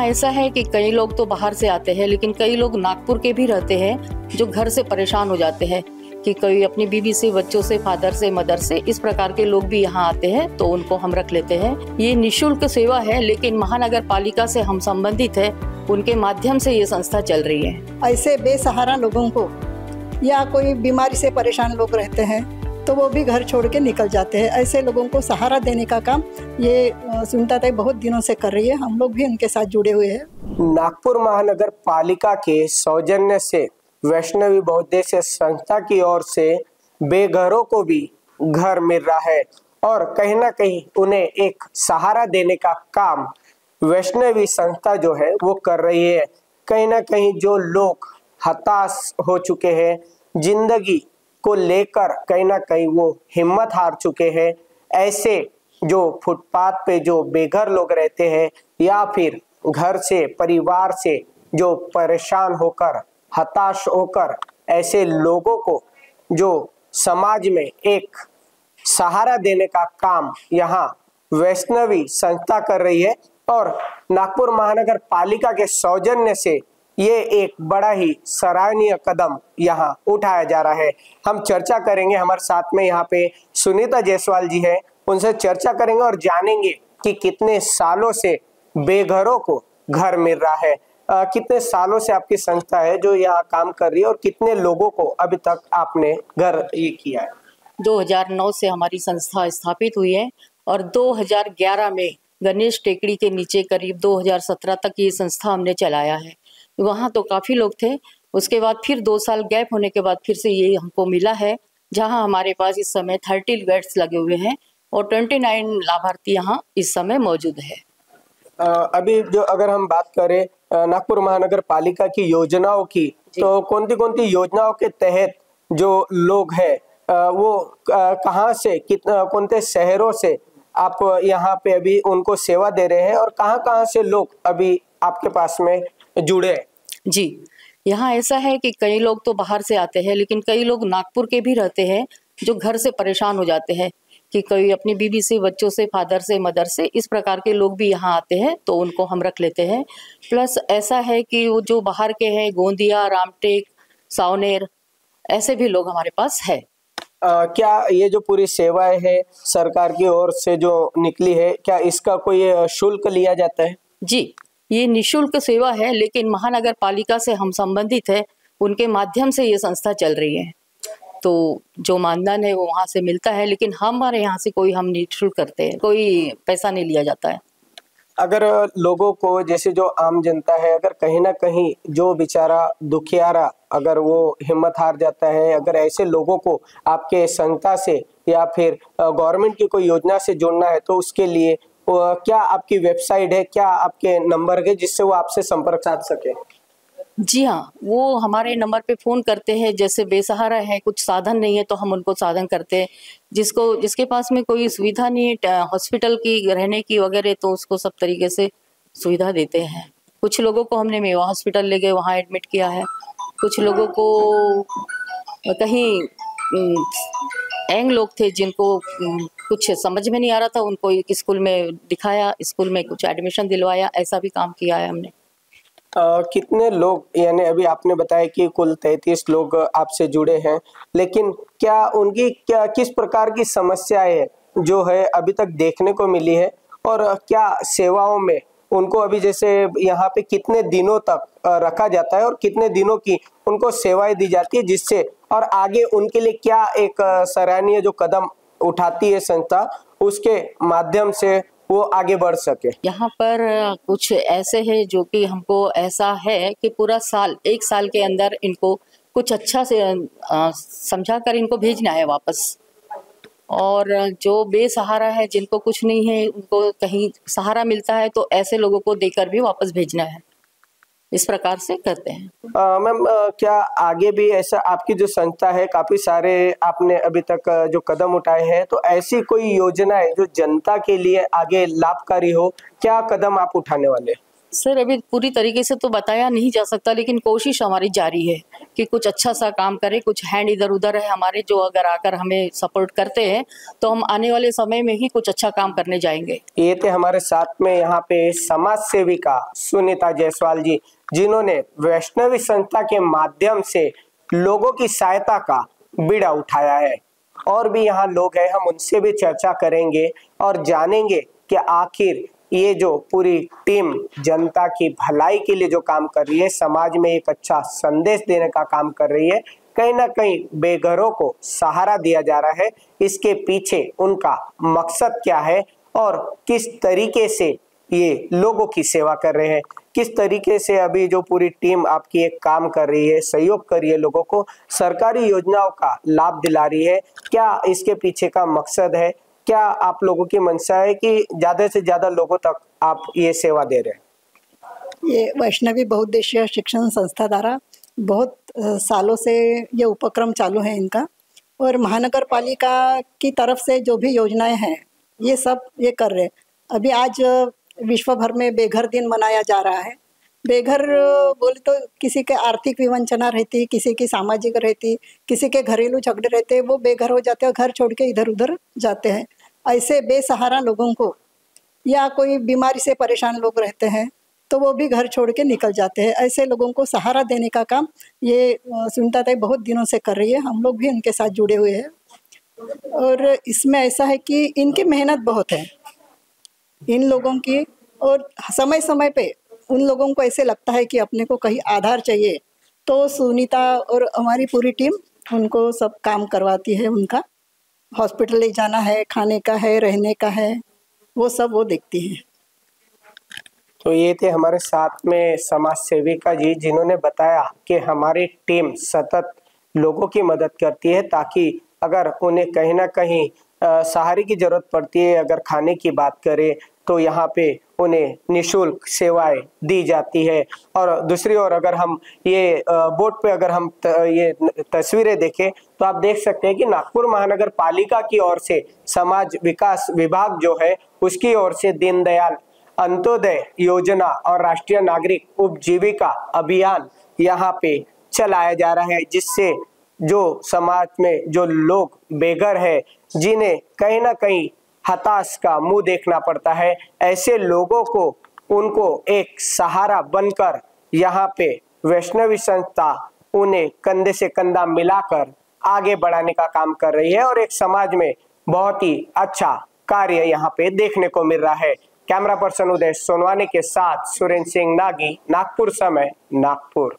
ऐसा है कि कई लोग तो बाहर से आते हैं, लेकिन कई लोग नागपुर के भी रहते हैं जो घर से परेशान हो जाते हैं कि कोई अपनी बीवी से, बच्चों से, फादर से, मदर से, इस प्रकार के लोग भी यहाँ आते हैं, तो उनको हम रख लेते हैं। ये निःशुल्क सेवा है, लेकिन महानगर पालिका से हम संबंधित है, उनके माध्यम से ये संस्था चल रही है। ऐसे बेसहारा लोगों को या कोई बीमारी से परेशान लोग रहते हैं तो वो भी घर छोड़ के निकल जाते हैं। ऐसे लोगों को सहारा देने का काम ये सुनीता ताई बहुत दिनों से कर रही है। हम लोग भी उनके साथ जुड़े हुए हैं। नागपुर महानगर पालिका के सौजन्य से वैष्णवी बहुउद्देश्य संस्था की ओर से बेघरों को भी घर मिल रहा है और कहीं ना कहीं उन्हें एक सहारा देने का काम वैष्णवी संस्था जो है वो कर रही है। कहीं ना कहीं जो लोग हताश हो चुके हैं, जिंदगी को लेकर कहीं ना कहीं वो हिम्मत हार चुके हैं, ऐसे जो फुटपाथ पे जो बेघर लोग रहते हैं या फिर घर से, परिवार से जो परेशान होकर, हताश होकर, ऐसे लोगों को जो समाज में एक सहारा देने का काम यहाँ वैष्णवी संस्था कर रही है और नागपुर महानगर पालिका के सौजन्य से ये एक बड़ा ही सराहनीय कदम यहाँ उठाया जा रहा है। हम चर्चा करेंगे, हमारे साथ में यहाँ पे सुनीता जायसवाल जी है, उनसे चर्चा करेंगे और जानेंगे कि कितने सालों से बेघरों को घर मिल रहा है। कितने सालों से आपकी संस्था है जो यहाँ काम कर रही है और कितने लोगों को अभी तक आपने घर ये किया है? 2009 से हमारी संस्था स्थापित हुई है और 2011 में गणेश टेकड़ी के नीचे करीब 2017 तक ये संस्था हमने चलाया है। वहाँ तो काफ़ी लोग थे, उसके बाद फिर 2 साल गैप होने के बाद फिर से ये हमको मिला है, जहाँ हमारे पास इस समय 30 बेड्स लगे हुए हैं और 29 लाभार्थी यहाँ इस समय मौजूद है। अभी जो अगर हम बात करें नागपुर महानगर पालिका की योजनाओं की, तो कौन सी योजनाओं के तहत जो लोग हैं वो कहाँ से, कौन से शहरों से आप यहाँ पे अभी उनको सेवा दे रहे हैं और कहाँ से लोग अभी आपके पास में जुड़े? जी, यहाँ ऐसा है कि कई लोग तो बाहर से आते हैं, लेकिन कई लोग नागपुर के भी रहते हैं जो घर से परेशान हो जाते हैं कि कोई अपनी बीवी से, बच्चों से, फादर से, मदर से, इस प्रकार के लोग भी यहाँ आते हैं, तो उनको हम रख लेते हैं। प्लस ऐसा है कि वो जो बाहर के हैं, गोंदिया, रामटेक, सावनेर, ऐसे भी लोग हमारे पास है। क्या ये जो पूरी सेवाएं है सरकार की ओर से जो निकली है, क्या इसका कोई शुल्क लिया जाता है? जी, ये निःशुल्क सेवा है, लेकिन महानगर पालिका से हम संबंधित है, उनके माध्यम से ये संस्था चल रही है, तो जो मानधन है वो वहाँ से मिलता है, लेकिन हमारे यहाँ से कोई हम निःशुल्क करते हैं, कोई पैसा नहीं लिया जाता है। अगर लोगों को, जैसे जो आम जनता है, अगर कहीं ना कहीं जो बेचारा दुखियारा अगर वो हिम्मत हार जाता है, अगर ऐसे लोगों को आपके संस्था से या फिर गवर्नमेंट की कोई योजना से जोड़ना है, तो उसके लिए क्या आपकी वेबसाइट है, क्या आपके नंबर है जिससे वो आपसे संपर्क साध सके? जी हाँ, वो हमारे नंबर पे फ़ोन करते हैं। जैसे बेसहारा है, कुछ साधन नहीं है, तो हम उनको साधन करते हैं। जिसके पास में कोई सुविधा नहीं है हॉस्पिटल की, रहने की वगैरह, तो उसको सब तरीके से सुविधा देते हैं। कुछ लोगों को हमने मेवा हॉस्पिटल ले गए, वहाँ एडमिट किया है। कुछ लोगों को कहीं यंग लोग थे जिनको कुछ समझ में नहीं आ रहा था, उनको एक स्कूल में दिखाया, स्कूल में कुछ एडमिशन दिलवाया, ऐसा भी काम किया है हमने। कितने लोग, यानी अभी आपने बताया कि कुल 33 लोग आपसे जुड़े हैं, लेकिन क्या उनकी किस प्रकार की समस्याएं जो है अभी तक देखने को मिली है और क्या सेवाओं में उनको अभी, जैसे यहाँ पे कितने दिनों तक रखा जाता है और कितने दिनों की उनको सेवाएं दी जाती है, जिससे और आगे उनके लिए क्या एक सराहनीय जो कदम उठाती है संस्था, उसके माध्यम से वो आगे बढ़ सके? यहाँ पर कुछ ऐसे है जो कि हमको ऐसा है कि पूरा साल, 1 साल के अंदर इनको कुछ अच्छा से समझा कर इनको भेजना है वापस। और जो बेसहारा है, जिनको कुछ नहीं है, उनको कहीं सहारा मिलता है, तो ऐसे लोगों को देकर भी वापस भेजना है। इस प्रकार से करते हैं। मैम, क्या आगे भी ऐसा, आपकी जो संस्था है, काफी सारे आपने अभी तक जो कदम उठाए हैं, तो ऐसी कोई योजना है जो जनता के लिए आगे लाभकारी हो, क्या कदम आप उठाने वाले? सर अभी पूरी तरीके से तो बताया नहीं जा सकता, लेकिन कोशिश हमारी जारी है कि कुछ अच्छा सा काम करें। कुछ हैंड इधर उधर है हमारे, जो अगर आकर हमें सपोर्ट करते हैं तो हम आने वाले समय में ही कुछ अच्छा काम करने जाएंगे। ये थे हमारे साथ में यहाँ पे समाज सेविका सुनीता जायसवाल जी, जिन्होंने वैष्णवी संस्था के माध्यम से लोगों की सहायता का बीड़ा उठाया है। और भी यहाँ लोग हैं, हम उनसे भी चर्चा करेंगे और जानेंगे कि आखिर ये जो पूरी टीम जनता की भलाई के लिए जो काम कर रही है, समाज में एक अच्छा संदेश देने का काम कर रही है, कहीं ना कहीं बेघरों को सहारा दिया जा रहा है, इसके पीछे उनका मकसद क्या है और किस तरीके से ये लोगों की सेवा कर रहे हैं, किस तरीके से अभी जो पूरी टीम आपकी एक काम कर रही है, सहयोग कर रही है, लोगों को सरकारी योजनाओं का लाभ दिला रही है, क्या इसके पीछे का मकसद है, क्या आप लोगों की मंशा है कि ज्यादा से ज्यादा लोगों तक आप ये सेवा दे रहे हैं? ये वैष्णवी बहुउद्देशीय शिक्षण संस्था द्वारा बहुत सालों से ये उपक्रम चालू है इनका, और महानगर पालिका की तरफ से जो भी योजनाएं हैं ये सब ये कर रहे हैं। अभी आज विश्व भर में बेघर दिन मनाया जा रहा है। बेघर बोले तो किसी के आर्थिक विवंचना रहती, किसी की सामाजिक रहती, किसी के घरेलू झगड़े रहते, वो बेघर हो जाते हैं और घर छोड़ के इधर उधर जाते हैं। ऐसे बेसहारा लोगों को या कोई बीमारी से परेशान लोग रहते हैं तो वो भी घर छोड़ के निकल जाते हैं। ऐसे लोगों को सहारा देने का काम ये सुनीता ताई बहुत दिनों से कर रही है। हम लोग भी उनके साथ जुड़े हुए हैं और इसमें ऐसा है कि इनकी मेहनत बहुत है इन लोगों की, और समय समय पे उन लोगों को ऐसे लगता है कि अपने को कहीं आधार चाहिए तो सुनीता और हमारी पूरी टीम उनको सब काम करवाती है। उनका हॉस्पिटल ले जाना है, खाने का है, रहने का है, वो सब वो देखती है। तो ये थे हमारे साथ में समाज सेविका जी, जिन्होंने बताया कि हमारी टीम सतत लोगों की मदद करती है ताकि अगर उन्हें कहीं ना कहीं सहारे की जरूरत पड़ती है, अगर खाने की बात करें तो यहाँ पे उन्हें निःशुल्क सेवाएं दी जाती है। और दूसरी ओर अगर हम ये बोर्ड पे अगर हम ये तस्वीरें देखें तो आप देख सकते हैं कि नागपुर महानगर पालिका की ओर से समाज विकास विभाग जो है उसकी ओर से दीनदयाल अंत्योदय योजना और राष्ट्रीय नागरिक उपजीविका अभियान यहाँ पे चलाया जा रहा है, जिससे जो समाज में जो लोग बेघर है, जिन्हें कहीं ना कहीं हताश का मुंह देखना पड़ता है, ऐसे लोगों को उनको एक सहारा बनकर यहाँ पे वैष्णवी संस्था उन्हें कंधे से कंधा मिलाकर आगे बढ़ाने का काम कर रही है और एक समाज में बहुत ही अच्छा कार्य यहाँ पे देखने को मिल रहा है। कैमरा पर्सन उदय सोनवानी के साथ सुरेंद्र सिंह नागी, नागपुर समय, नागपुर।